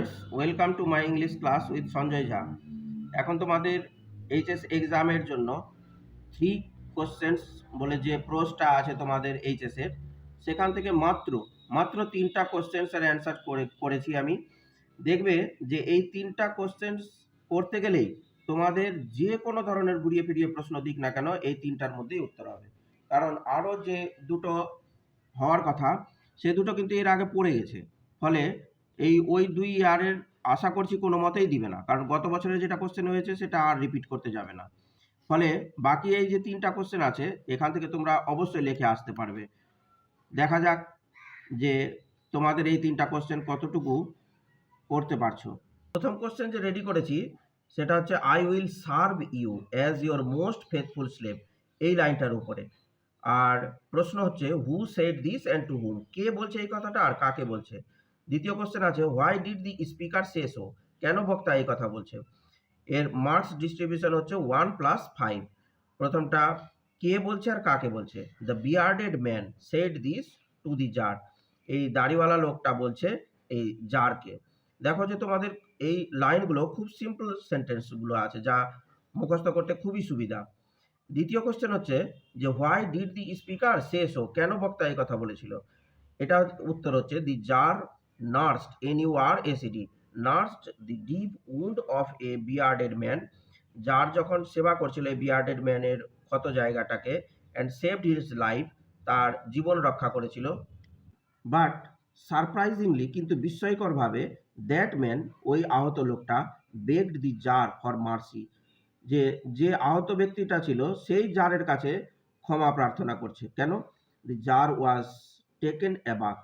Students, welcome to my English class with Sanjay Jha. এখন তোমাদের HS এক্সামের জন্য 3 কোশ্চেন্স বলে যে প্রশ্নটা আছে তোমাদের এইচএসের, সেখান থেকে মাত্র 3টা কোশ্চেন্সের অ্যান্সার করেছি আমি। দেখবে যে এই 3টা কোশ্চেন্স করতে গেলেই তোমাদের যে কোনো ধরনের ঘুরিয়ে ফিরিয়ে প্রশ্ন দিক না কেন, এই 3টার মধ্যেই উত্তর হবে। কারণ আরও যে দুটো হওয়ার কথা, সে দুটো কিন্তু এর আগে পড়ে গেছে। ফলে ওই 2 ইয়ারের আশা করছি কোনো মতেই দিবে না, কারণ গত বছরে যেটা কোশ্চেন হয়েছে সেটা আর রিপিট করতে যাবে না। ফলে বাকি এই যে 3টা কোশ্চেন আছে, এখান থেকে তোমরা অবশ্যই লিখে আসতে পারবে। দেখা যাক যে তোমাদের এই 3টা কোশ্চেন কতটুকু করতে পারছো। প্রথম কোশ্চেন যে রেডি করেছি সেটা হচ্ছে, I will serve you as your most faithful slave, এই লাইনটার উপরে। আর প্রশ্ন হচ্ছে, who said this and to whom, কে বলছে এই কথাটা আর কাকে বলছে। দ্বিতীয় কোশ্চেন আছে, why did the speaker say so, কেন বক্তা এই কথা বলছে। এর মার্কস ডিস্ট্রিবিউশন হচ্ছে 1+5। প্রথমটা কে বলছে আর কাকে বলছে। The bearded man said this to the czar, এই দাড়িওয়ালা লোকটা বলছে এই জারকে। দেখো যে তোমাদের এই লাইনগুলো খুব সিম্পল সেন্টেন্সগুলো আছে, যা মুখস্থ করতে খুবই সুবিধা। দ্বিতীয় কোশ্চেন হচ্ছে যে, why did the speaker say so, কেন বক্তা এই কথা বলেছিল। এটা উত্তর হচ্ছে, the tsar nursed, NURSED, nursed the deep wound of a bearded man, যার যখন সেবা করছিল এই বিয়ার্ডেড ম্যানের ক্ষত জায়গাটাকে, অ্যান্ড সেভড হিজ লাইফ, তার জীবন রক্ষা করেছিল। বাট সারপ্রাইজিংলি, কিন্তু বিস্ময়করভাবে, দ্যাট ম্যান, ওই আহত লোকটা, begged the czar for mercy, যে আহত ব্যক্তিটা ছিল সেই জারের কাছে ক্ষমা প্রার্থনা করছে। কেন? The tsar was taken aback,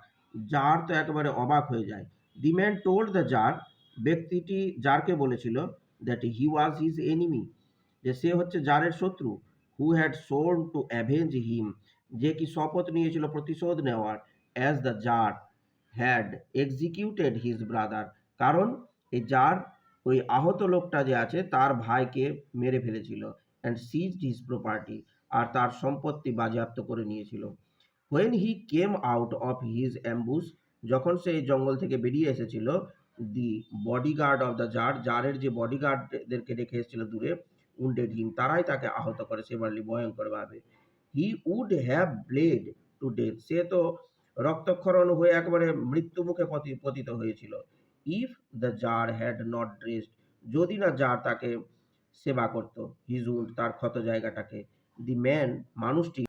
tsar তো একেবারে অবাক হয়ে যায়। The man told the tsar, ব্যক্তিটি জারকে বলেছিল, that he was his enemy, যে সে হচ্ছে জারের শত্রু। Who had sworn to avenge him, যে কি শপথ নিয়েছিল প্রতিশোধ নেওয়ার। As the tsar had executed his brother, কারণ এই জার ওই আহত লোকটা যে আছে তার ভাইকে মেরে ফেলেছিল। অ্যান্ড সিজড হিজ প্রপার্টি, আর তার সম্পত্তি বাজেয়াপ্ত করে নিয়েছিল। When he came out of his ambush, যখন সে এই জঙ্গল থেকে বেরিয়ে এসেছিল, দি বডিগার্ড অফ দ্য জার, জারের যে বডিগার্ডদেরকে রেখে এসেছিল দূরে, উন্ডেড হিম, তারাই তাকে আহত করে সেভারলি, ভয়ঙ্করভাবে। He would have bled to death, সে তো রক্তক্ষরণ হয়ে একবারে মৃত্যু মুখে পতিত হয়েছিল। If the tsar had not dressed, যদি না জার তাকে সেবা করত, হিজ উন্ড, তার ক্ষত জায়গাটাকে। দি ম্যান, মানুষটি,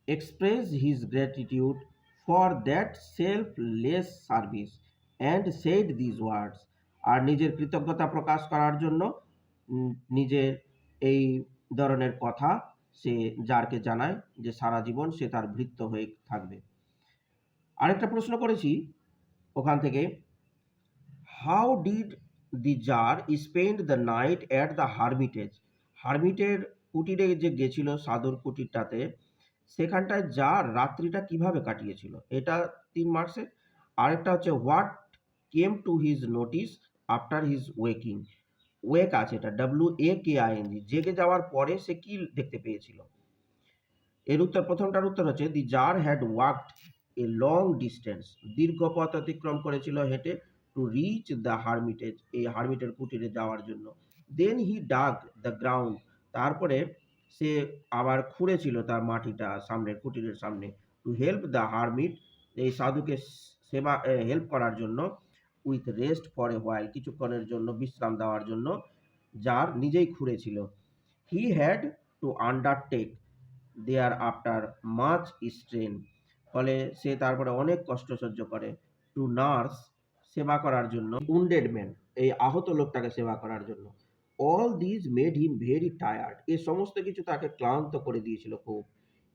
express his gratitude for that selfless service and said these words, আর নিজের কৃতজ্ঞতা প্রকাশ করার জন্য নিজের এই ধরনের কথা সে জারকে জানায়, যে সারা জীবন সে তার ভৃত্য হয়ে থাকবে। আরেকটা প্রশ্ন করেছি ওখান থেকে, how did the tsar spend the night at the hermitage, হারমিটের কুটিরে যে গেছিল, সাধুর কুটিরটাতে, সেখানটায় জার রাত্রিটা কিভাবে কাটিয়েছিল। এটা 3 মার্কসের। আরেকটা হচ্ছে, what came to his notice after his waking, wake আছে এটা, WAKING, জেগে যাওয়ার পরে সে কি দেখতে পেয়েছিল। এর উত্তর, প্রথমটার উত্তর হচ্ছে, the tsar had walked a long distance, দীর্ঘ পথ অতিক্রম করেছিল হেঁটে, টু রিচ দ্য হারমিটেজ, এই হারমিটের কুটিরে যাওয়ার জন্য। দেন হি ডাগ দ্য গ্রাউন্ড, তারপরে সে আবার খুঁড়েছিল তার মাটিটা সামনের কুটিরের সামনে, টু হেল্প দ্য হারমিট, এই সাধুকে সেবা হেল্প করার জন্য, with rest for a while, কিছুক্ষণের জন্য বিশ্রাম দেওয়ার জন্য যার নিজেই খুঁড়েছিল। He had to undertake thereafter much strain, ফলে সে তারপরে অনেক কষ্ট সহ্য করে, টু নার্স, সেবা করার জন্য, উন্ডেড ম্যান, এই আহত লোকটাকে সেবা করার জন্য। All these made him very tired, এ সমস্ত কিছু তাকে ক্লান্ত করে দিয়েছিল খুব।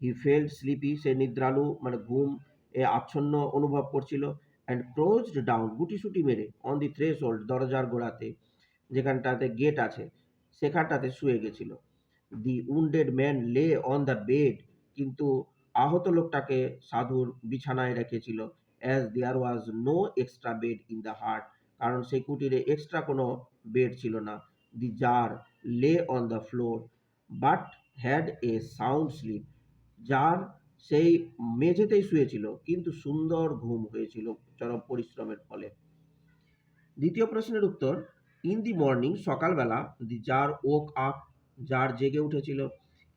হি ফেল্ট স্লিপি, সে নিদ্রালু মানে ঘুম এ আচ্ছন্ন অনুভব করছিল। অ্যান্ড ক্লোজড ডাউন, গুটিসুটি মেরে, অন দি থ্রেশহোল্ড, দরজার গোড়াতে, যেখানটাতে গেট আছে সেখানটাতে শুয়ে গেছিল। The wounded man lay on the bed, কিন্তু আহত লোকটাকে সাধুর বিছানায় রেখেছিল। As there was no extra bed in the hut, কারণ সেই কুটিরে এক্সট্রা কোনো বেড ছিল না। The tsar lay on the floor but had a sound sleep, যার সেই মেঝেতেই শুয়েছিল কিন্তু সুন্দর ঘুম হয়েছিল চরম পরিশ্রমের ফলে। দ্বিতীয় প্রশ্নের উত্তর, ইন দি মর্নিং সকালবেলা the tsar woke up, tsar জেগে উঠেছিল।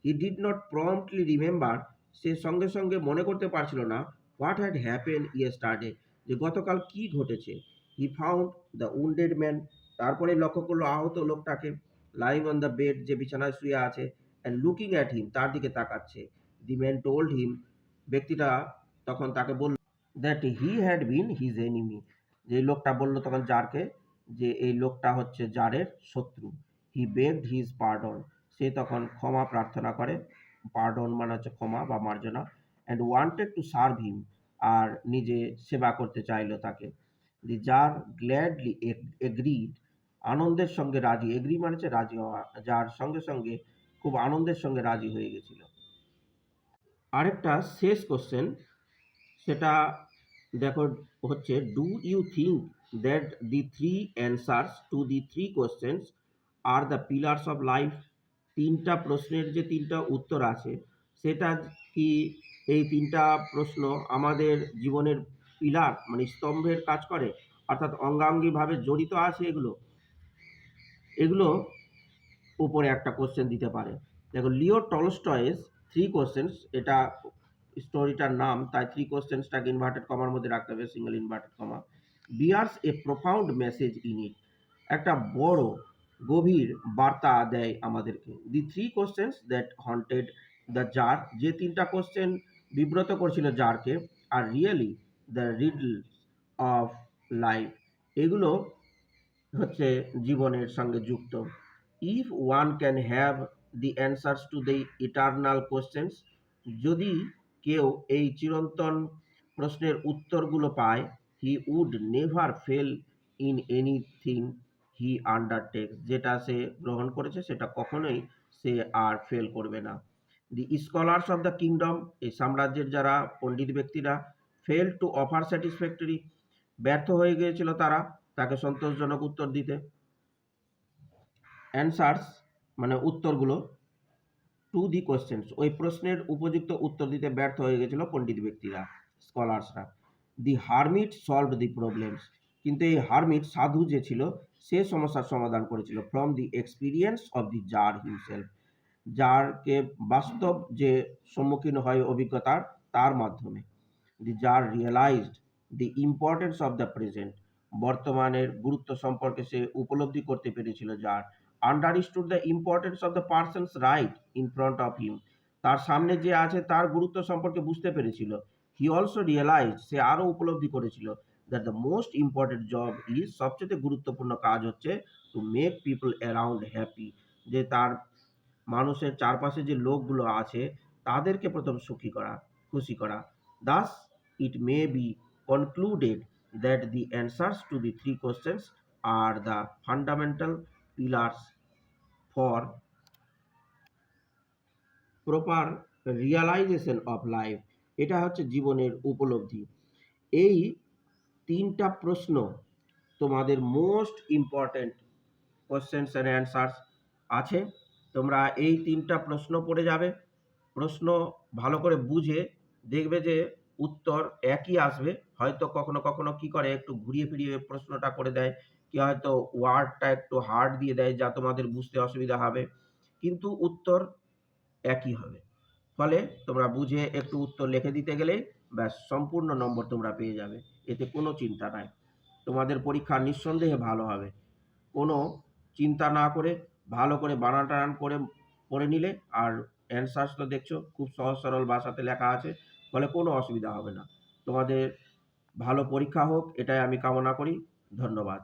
He did not promptly remember, সে সঙ্গে সঙ্গে মনে করতে পারছিল না, হোয়াট হ্যাড হ্যাপেন ইয়েস্টারডে, যে গতকাল কি ঘটেছে। He found the wounded man, তারপরে লক্ষ্য করলো আহত লোকটাকে, লাইং অন দ্য বেড, যে বিছানায় শুয়ে আছে, অ্যান্ড লুকিং অ্যাট হিম, তার দিকে তাকাচ্ছে। দি ম্যান টোল্ড হিম, ব্যক্তিটা তখন তাকে বলল, that he had been his enemy, যে লোকটা বলল তখন জারকে যে এই লোকটা হচ্ছে জারের শত্রু। হি বেগড হিজ পার্ডন, সে তখন ক্ষমা প্রার্থনা করে, পার্ডন মানে হচ্ছে ক্ষমা বা মার্জনা, অ্যান্ড ওয়ান্টেড টু সার্ভ হিম, আর নিজে সেবা করতে চাইলো তাকে। দি জার গ্ল্যাডলি এগ্রিড, আনন্দের সঙ্গে রাজি, এগ্রি মানে হচ্ছে রাজি হওয়া, যার সঙ্গে সঙ্গে খুব আনন্দের সঙ্গে রাজি হয়ে গেছিল। আরেকটা শেষ কোশ্চেন, সেটা দেখো হচ্ছে, do you think that the three answers to the three questions are the pillars of life, তিনটা প্রশ্নের যে তিনটা উত্তর আছে, সেটা কি এই তিনটা প্রশ্ন আমাদের জীবনের পিলার মানে স্তম্ভের কাজ করে, অর্থাৎ অঙ্গাঙ্গিভাবে জড়িত আছে এগুলো? এগুলো উপরে একটা কোশ্চেন দিতে পারে। দেখো, লিও টলস্টয়েস থ্রি কোশ্চেন্স, এটা স্টোরিটার নাম, তাই থ্রি কোশ্চেন্সটাকে ইনভার্টেড কমার মধ্যে রাখতে হবে, single inverted comma, bears a profound message in it, একটা বড় গভীর বার্তা দেয় আমাদেরকে। The three questions that haunted the tsar, যে তিনটা কোশ্চেন বিব্রত করছিল জারকে, are really the riddle of life, এগুলো হচ্ছে জীবনের সঙ্গে যুক্ত। If one can have the answers to the eternal questions, যদি কেউ এই চিরন্তন প্রশ্নের উত্তরগুলো পায়, he would never fail in anything he undertake, যেটা সে গ্রহণ করেছে সেটা কখনোই সে আর ফেল করবে না। দি স্কলার্স অফ দ্য কিংডম, এই সাম্রাজ্যের যারা পণ্ডিত ব্যক্তিরা, ফেল টু অফার স্যাটিসফ্যাক্টরি, ব্যর্থ হয়ে গিয়েছিল তারা তাকে সন্তোষজনক উত্তর দিতে। অ্যান্সার্স মানে উত্তরগুলো, টু দি কোশ্চেন্স, ওই প্রশ্নের উপযুক্ত উত্তর দিতে ব্যর্থ হয়ে গেছিল পণ্ডিত ব্যক্তিরা, স্কলার্সরা। The hermit solved the problems, কিন্তু এই হারমিট সাধু যে ছিল সে সমস্যার সমাধান করেছিল, from the experience of the tsar himself, যারকে বাস্তব যে সম্মুখীন হয় অভিজ্ঞতার তার মাধ্যমে। The tsar realised the importance of the present, বর্তমানের গুরুত্ব সম্পর্কে সে উপলব্ধি করতে পেরেছিল যার। Understood the importance of the person's right in front of him, তার সামনে যে আছে তার গুরুত্ব সম্পর্কে বুঝতে পেরেছিল। হি অলসো রিয়েলাইজ, সে আরও উপলব্ধি করেছিল, that the most important job is, সবচেয়ে গুরুত্বপূর্ণ কাজ হচ্ছে, to make people around happy, যে তার মানুষের চারপাশে যে লোকগুলো আছে তাদেরকে প্রথম সুখী করা, খুশি করা। Thus it may be concluded that the answers to the three questions are the fundamental pillars for proper realisation of life, এটা হচ্ছে জীবনের উপলব্ধি। এই তিনটা প্রশ্ন তোমাদের most important questions and answers আছে, তোমরা এই তিনটা প্রশ্ন পড়ে যাবে, প্রশ্ন ভালো করে বুঝে দেখবে যে উত্তর একই আসবে, হয়তো কখনো কখনো কি করে একটু ঘুরিয়ে ফিরিয়ে প্রশ্নটা করে দেয়, কি হয়তো ওয়ার্ডটা একটু হার্ড দিয়ে দেয় যা তোমাদের বুঝতে অসুবিধা হবে, কিন্তু উত্তর একই হবে। ফলে তোমরা বুঝে একটু উত্তর লিখে দিতে গেলেই ব্যাস সম্পূর্ণ নম্বর তোমরা পেয়ে যাবে, এতে কোনো চিন্তা নাই, তোমাদের পরীক্ষা নিঃসন্দেহে ভালো হবে। কোনো চিন্তা না করে ভালো করে বানান টানান করে পড়ে নিলে, আর অ্যান্সার্স তো দেখছো খুব সহজ সরল ভাষাতে লেখা আছে, ফলে কোনো অসুবিধা হবে না। তোমাদের ভালো পরীক্ষা হোক এটাই আমি কামনা করি। ধন্যবাদ।